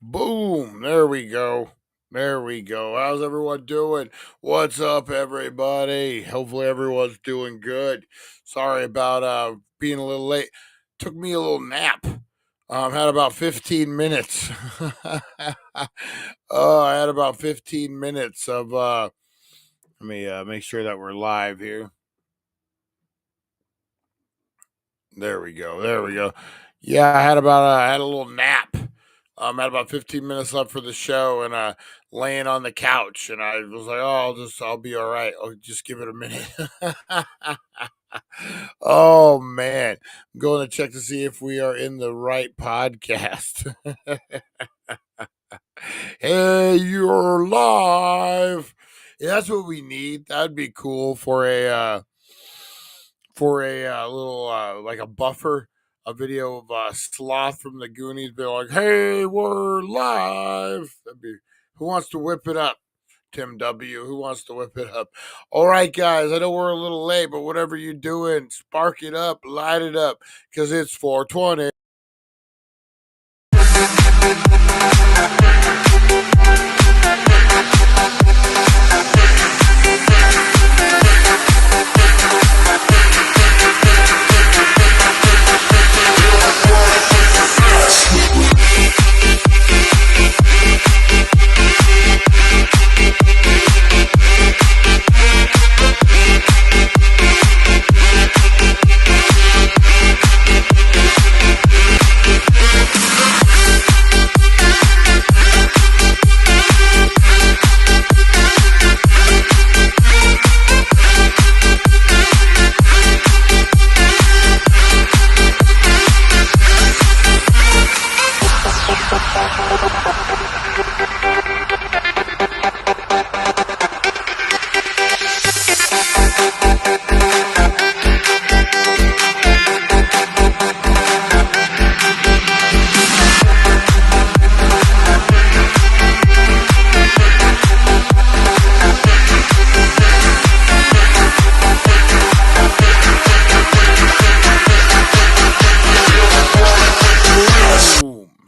Boom. There we go. There we go. How's everyone doing? What's up, everybody? Hopefully everyone's doing good. Sorry about being a little late. Took me a little nap. Had about 15 minutes. Oh, I had about 15 minutes of let me make sure that we're live here. There we go. There we go. Yeah, I had a little nap. Had about 15 minutes left for the show, and laying on the couch, and I was like, "Oh, I'll be all right. I'll just give it a minute." Oh man, I'm going to check to see if we are in the right podcast. Hey, you're live. Yeah, that's what we need. That'd be cool for a little like a buffer, a video of Sloth from the Goonies being like, "Hey, we're live." That'd be who wants to whip it up. Tim W. Who wants to whip it up? All right, guys. I know we're a little late, but whatever you're doing, spark it up, light it up, because it's 420.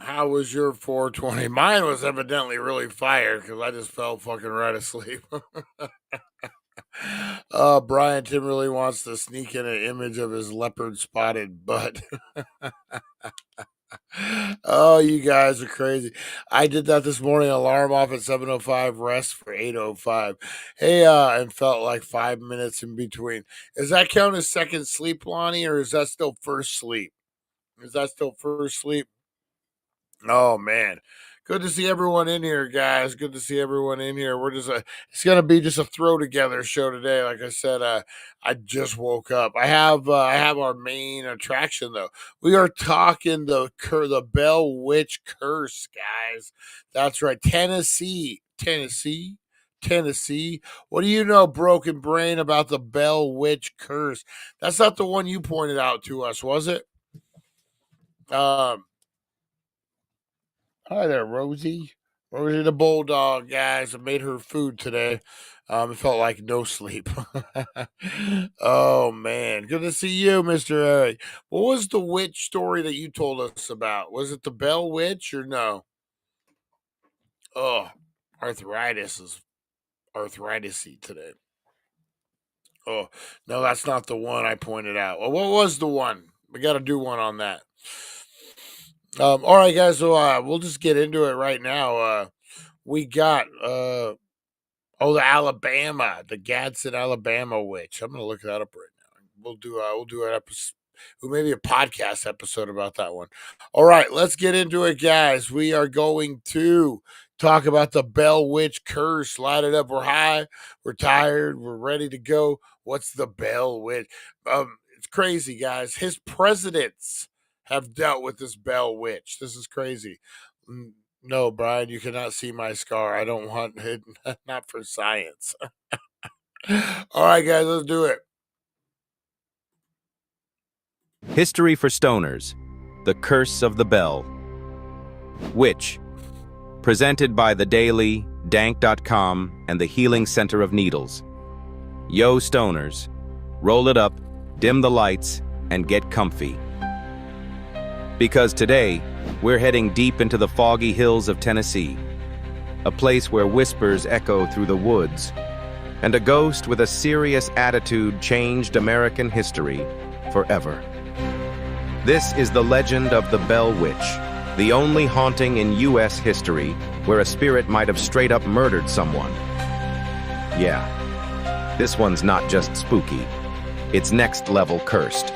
How was your 420? Mine was evidently really fire because I just fell fucking right asleep. Brian Tim really wants to sneak in an image of his leopard spotted butt. Oh, you guys are crazy. I did that this morning. Alarm off at 7:05, rest for 8:05. Hey, and felt like 5 minutes in between. Does that count as second sleep, Lonnie, or is that still first sleep? Is that still first sleep? Oh man, good to see everyone in here, guys. Good to see everyone in here. It's gonna be just a throw together show today. Like I said, I just woke up. I have our main attraction though. We are talking the Bell Witch curse, guys. That's right, Tennessee. What do you know, broken brain, about the Bell Witch curse? That's not the one you pointed out to us, was it? Um, Hi there, Rosie. Rosie the bulldog, guys. I made her food today. It felt like no sleep. Oh man, good to see you, Mister Eric. What was the witch story that you told us about? Was it the Bell Witch or no? Oh, arthritis is arthritisy today. Oh no, that's not the one I pointed out. Well, what was the one? We got to do one on that. All right, guys. So we'll just get into it right now. We got the Alabama, the Gadsden, Alabama witch. I'm gonna look that up right now. We'll do an episode, maybe a podcast episode about that one. All right, let's get into it, guys. We are going to talk about the Bell Witch curse. Light it up. We're high. We're tired. We're ready to go. What's the Bell Witch? It's crazy, guys. His presidents have dealt with this Bell Witch. This is crazy. No, Brian, you cannot see my scar. I don't want it. Not for science. All right, guys, let's do it. History for Stoners, The Curse of the Bell. Witch. Presented by The Daily, Dank.com, and the Healing Center of Needles. Yo, Stoners. Roll it up, dim the lights, and get comfy. Because today, We're heading deep into the foggy hills of Tennessee, a place where whispers echo through the woods, and a ghost with a serious attitude changed American history forever. This is the legend of the Bell Witch, the only haunting in U.S. history where a spirit might have straight up murdered someone. Yeah, this one's not just spooky, it's next level cursed.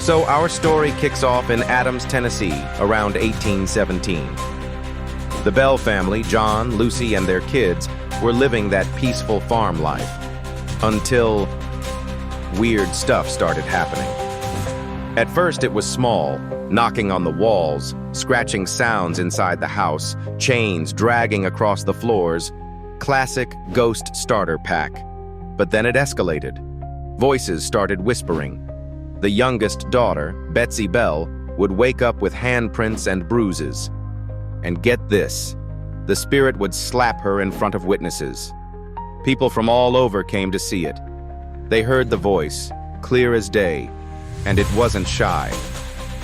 So our story kicks off in Adams, Tennessee, around 1817. The Bell family, John, Lucy, and their kids, were living that peaceful farm life until weird stuff started happening. At first it was small, knocking on the walls, scratching sounds inside the house, chains dragging across the floors, classic ghost starter pack. But then it escalated. Voices started whispering. The youngest daughter, Betsy Bell, would wake up with handprints and bruises. And get this, the spirit would slap her in front of witnesses. People from all over came to see it. They heard the voice, clear as day, and it wasn't shy.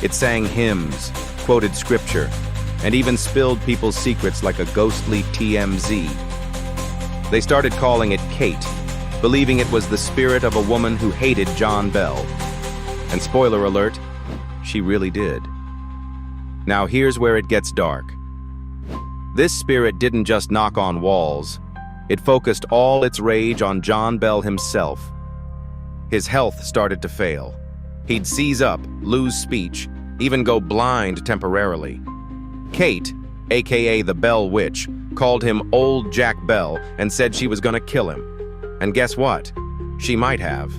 It sang hymns, quoted scripture, and even spilled people's secrets like a ghostly TMZ. They started calling it Kate, believing it was the spirit of a woman who hated John Bell. And spoiler alert, she really did. Now here's where it gets dark. This spirit didn't just knock on walls. It focused all its rage on John Bell himself. His health started to fail. He'd seize up, lose speech, even go blind temporarily. Kate, aka the Bell Witch, called him Old Jack Bell and said she was gonna kill him. And guess what? She might have.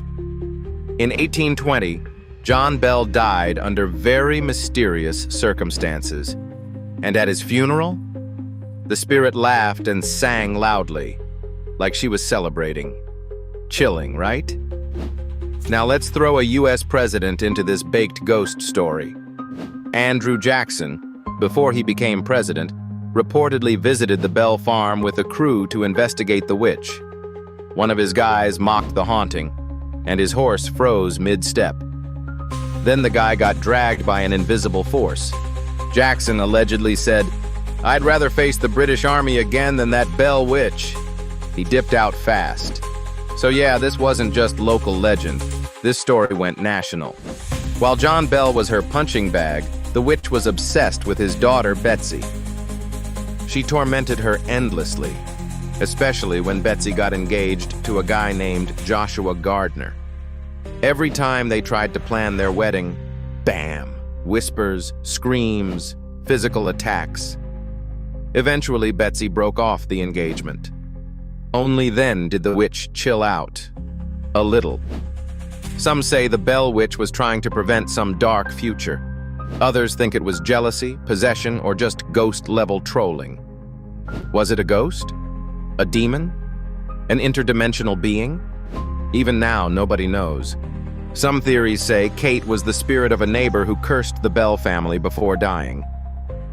In 1820, John Bell died under very mysterious circumstances. And at his funeral, the spirit laughed and sang loudly, like she was celebrating. Chilling, right? Now let's throw a US president into this baked ghost story. Andrew Jackson, before he became president, reportedly visited the Bell farm with a crew to investigate the witch. One of his guys mocked the haunting, and his horse froze mid-step. Then the guy got dragged by an invisible force. Jackson allegedly said, "I'd rather face the British Army again than that Bell Witch." He dipped out fast. So yeah, this wasn't just local legend. This story went national. While John Bell was her punching bag, the witch was obsessed with his daughter, Betsy. She tormented her endlessly, especially when Betsy got engaged to a guy named Joshua Gardner. Every time they tried to plan their wedding, bam, whispers, screams, physical attacks. Eventually, Betsy broke off the engagement. Only then did the witch chill out. A little. Some say the Bell Witch was trying to prevent some dark future. Others think it was jealousy, possession, or just ghost-level trolling. Was it a ghost? A demon? An interdimensional being? Even now, nobody knows. Some theories say Kate was the spirit of a neighbor who cursed the Bell family before dying.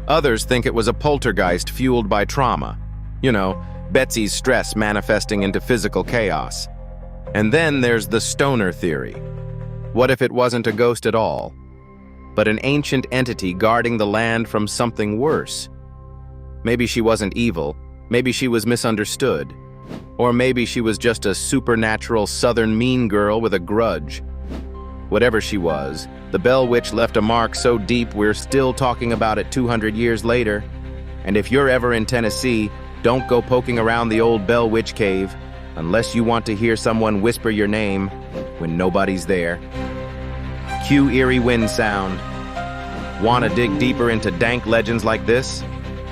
Others think it was a poltergeist fueled by trauma. You know, Betsy's stress manifesting into physical chaos. And then there's the stoner theory. What if it wasn't a ghost at all, but an ancient entity guarding the land from something worse? Maybe she wasn't evil, maybe she was misunderstood, or maybe she was just a supernatural southern mean girl with a grudge. Whatever she was, the Bell Witch left a mark so deep we're still talking about it 200 years later. And if you're ever in Tennessee, don't go poking around the old Bell Witch cave unless you want to hear someone whisper your name when nobody's there. Cue eerie wind sound. Want to dig deeper into dank legends like this?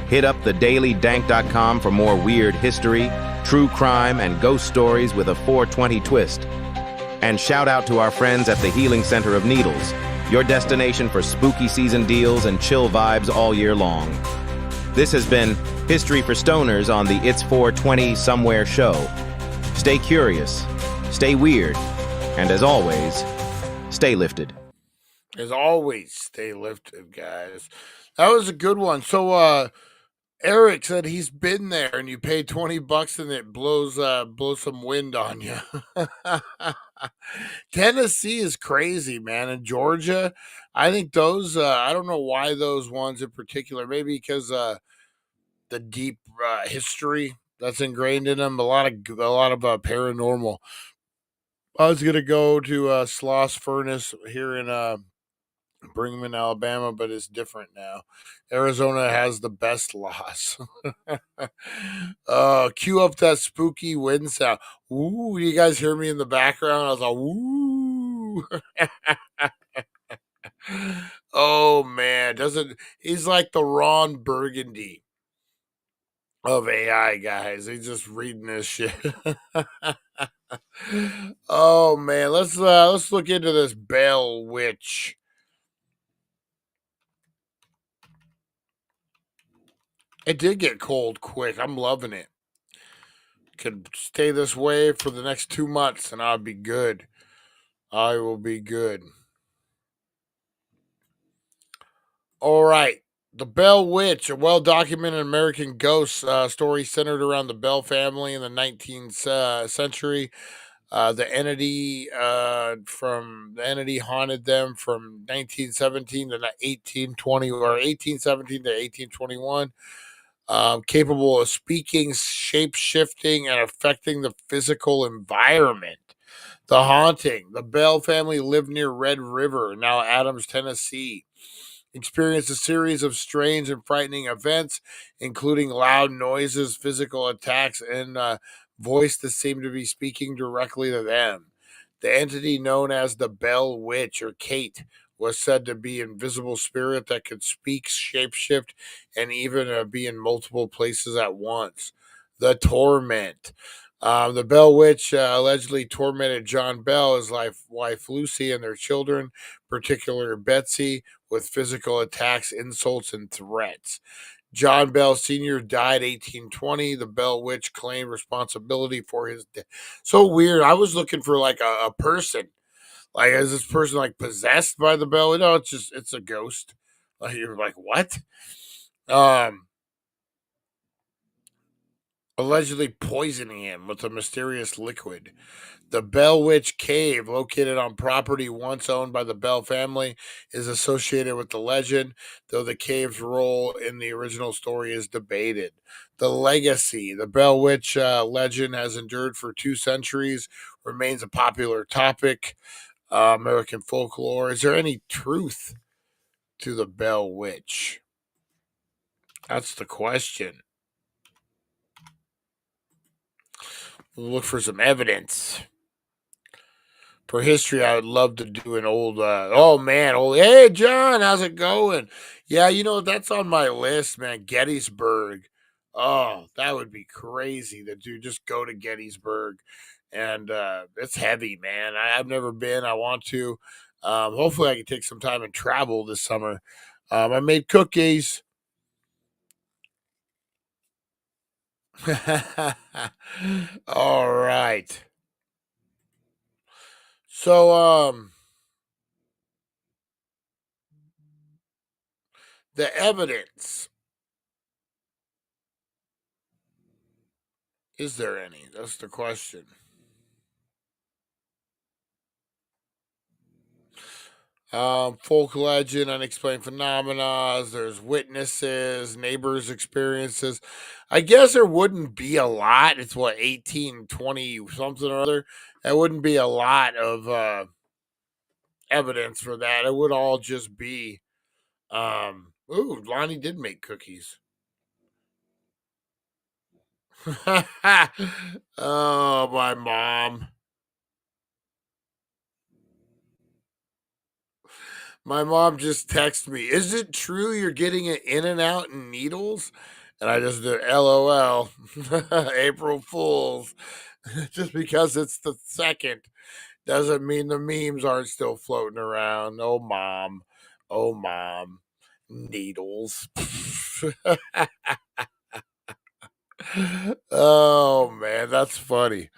Hit up thedailydank.com for more weird history, true crime, and ghost stories with a 420 twist. And shout out to our friends at the Healing Center of Needles, your destination for spooky season deals and chill vibes all year long. This has been History for Stoners on the It's 420 Somewhere show. Stay curious, stay weird, and as always, stay lifted. As always, stay lifted, guys. That was a good one. So, Eric said he's been there, and you pay $20 and it blows some wind on you. Tennessee is crazy, man, and Georgia. I think those. I don't know why those ones in particular. Maybe because the deep history that's ingrained in them. A lot of paranormal. I was gonna go to Sloss Furnace here in Brigham, Alabama, but it's different now. Arizona has the best loss. Cue up that spooky wind sound. Ooh, you guys hear me in the background? I was like, ooh. Oh man, doesn't he's like the Ron Burgundy of AI guys. He's just reading this shit. Oh man, let's look into this Bell Witch. It did get cold quick. I'm loving it. Could stay this way for the next 2 months and I'll be good. I will be good. All right. The Bell Witch, a well documented American ghost story centered around the Bell family in the 19th century. The entity haunted them from 1917 to 1820 or 1817 to 1821. Capable of speaking, shape shifting, and affecting the physical environment. The haunting. The Bell family lived near Red River, now Adams, Tennessee. Experienced a series of strange and frightening events, including loud noises, physical attacks, and voice that seemed to be speaking directly to them. The entity known as the Bell Witch or Kate was said to be an invisible spirit that could speak, shapeshift, and even be in multiple places at once. The Torment. The Bell Witch allegedly tormented John Bell, his wife Lucy, and their children, particularly Betsy, with physical attacks, insults, and threats. John Bell Sr. died 1820. The Bell Witch claimed responsibility for his death. So weird. I was looking for like a person. Like, is this person like possessed by the Bell? No, it's a ghost. Like, you're like, what? Um, Allegedly poisoning him with a mysterious liquid. The Bell Witch Cave, located on property once owned by the Bell family, is associated with the legend, though the cave's role in the original story is debated. The legacy. The Bell Witch legend has endured for 2 centuries, remains a popular topic. American folklore. Is there any truth to the Bell Witch? That's the question. We'll look for some evidence. For history, I would love to do an old. Oh man, hey John, how's it going? Yeah, that's on my list, man. Gettysburg. Oh, that would be crazy to do. Just go to Gettysburg, and it's heavy, man. I've never been. I want to. Hopefully, I can take some time and travel this summer. I made cookies. All right. So, the evidence. Is there any? That's the question. Folk legend, unexplained phenomena. There's witnesses, neighbors' experiences. I guess there wouldn't be a lot. It's what 1820 something or other. There wouldn't be a lot of evidence for that. It would all just be. Ooh, Lonnie did make cookies. Oh, my mom. My mom just texted me, "Is it true you're getting it in and out in needles?" And I just did LOL. April Fools. Just because it's the second doesn't mean the memes aren't still floating around. Oh, mom. Oh, mom. Needles. Oh, man. That's funny.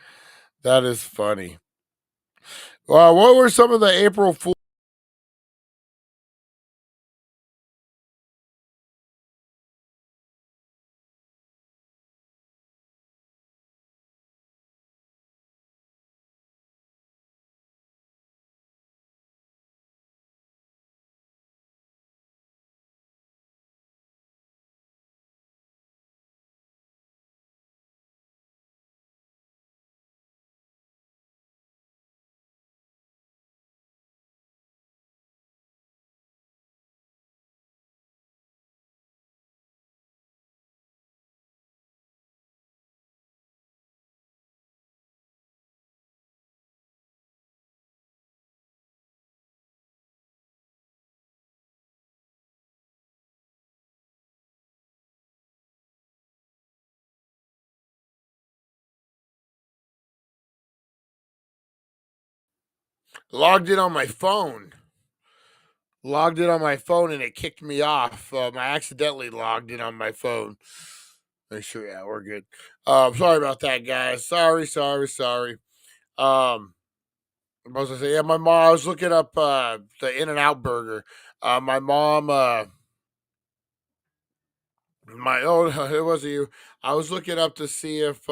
That is funny. Well, what were some of the April Fools? Logged in on my phone. And it kicked me off. I accidentally logged in on my phone. Make sure, yeah, we're good. Sorry about that, guys. Sorry. What was I say? Yeah, my mom. I was looking up the In-N-Out burger. My mom. It wasn't you. I was looking up to see if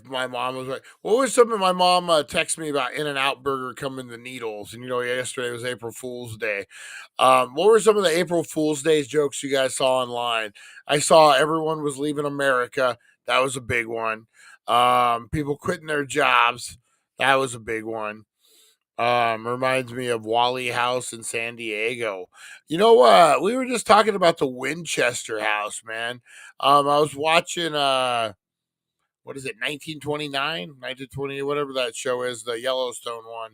my mom was right. What was something my mom texted me about In-N-Out burger coming to Needles? And yesterday was April Fool's Day. What were some of the April Fool's Day jokes you guys saw online? I saw everyone was leaving America. That was a big one. People quitting their jobs. That was a big one. Reminds me of Wally House in San Diego. You know what? We were just talking about the Winchester House, man. I was watching what is it, 1929, 1920, whatever that show is, the Yellowstone one.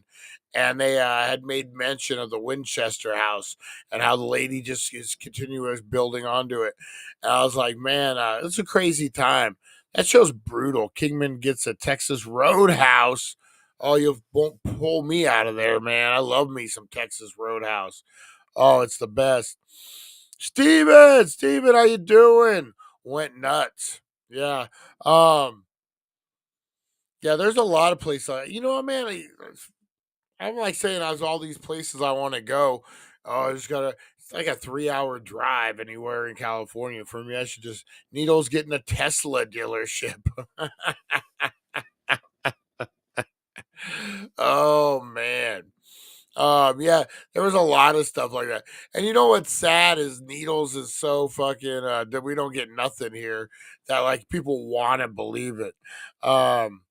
And they had made mention of the Winchester House and how the lady just is continuous building onto it. And I was like, man, it's a crazy time. That show's brutal. Kingman gets a Texas Roadhouse. Oh, you won't pull me out of there, man. I love me some Texas Roadhouse. Oh, it's the best. Steven, how you doing? Went nuts. Yeah. Um, yeah, there's a lot of places. You know what, man? I'm like saying I was all these places I want to go. Oh, I just gotta. It's like a 3-hour drive anywhere in California for me. I should just Needles getting a Tesla dealership. Oh man. Yeah, there was a lot of stuff like that. And you know what's sad is Needles is so fucking that we don't get nothing here that like people want to believe it. Um,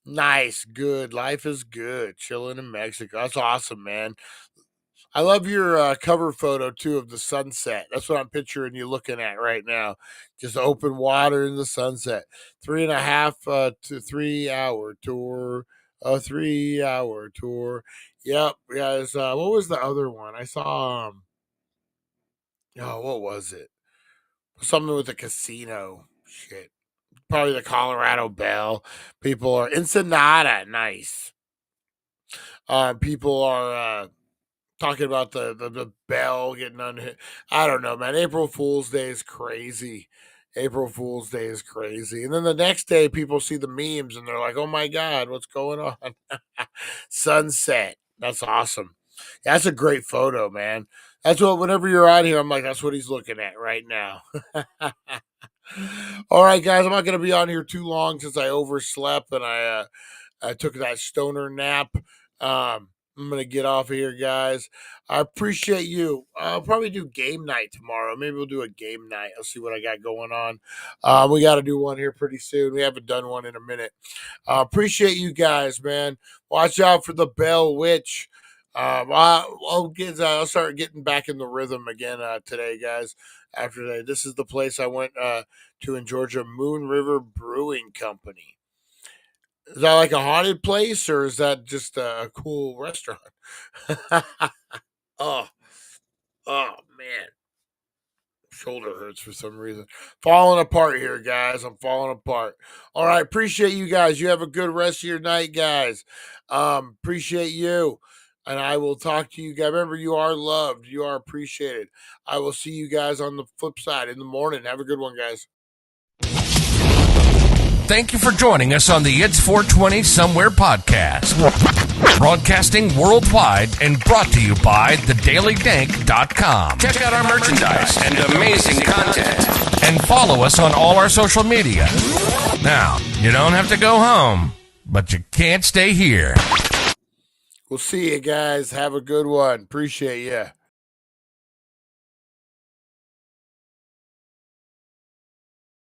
nice, good, life is good, chilling in Mexico. That's awesome, man. I love your cover photo too of the sunset. That's what I'm picturing you looking at right now. Just open water in the sunset. 3.5 to 3 hour tour. A 3 hour tour. Yep, guys. What was the other one? I saw oh, what was it? Something with a casino. Shit. Probably the Colorado Bell. People are Ensenada, nice. People are talking about the bell getting unhit. I don't know, man. April Fool's Day is crazy. April Fool's Day is crazy. And then the next day, people see the memes and they're like, oh my God, what's going on? Sunset. That's awesome. Yeah, that's a great photo, man. That's what, whenever you're out here, I'm like, that's what he's looking at right now. All right, guys, I'm not going to be on here too long since I overslept and I took that stoner nap. I'm gonna get off of here, guys. I appreciate you. I'll probably do game night tomorrow. Maybe we'll do a game night. I'll see what I got going on. We got to do one here pretty soon. We haven't done one in a minute. Appreciate you guys, man. Watch out for the Bell Witch. I'll start getting back in the rhythm again today, guys. After today, this is the place I went to in Georgia, Moon River Brewing Company. Is that like a haunted place or is that just a cool restaurant? Oh, oh man. Shoulder hurts for some reason. Falling apart here, guys. I'm falling apart. All right. Appreciate you guys. You have a good rest of your night, guys. Appreciate you. And I will talk to you guys. Remember, you are loved. You are appreciated. I will see you guys on the flip side in the morning. Have a good one, guys. Thank you for joining us on the It's 420 Somewhere podcast. Broadcasting worldwide and brought to you by thedailydank.com. Check out our merchandise and amazing content. And follow us on all our social media. Now, you don't have to go home, but you can't stay here. We'll see you guys. Have a good one. Appreciate you.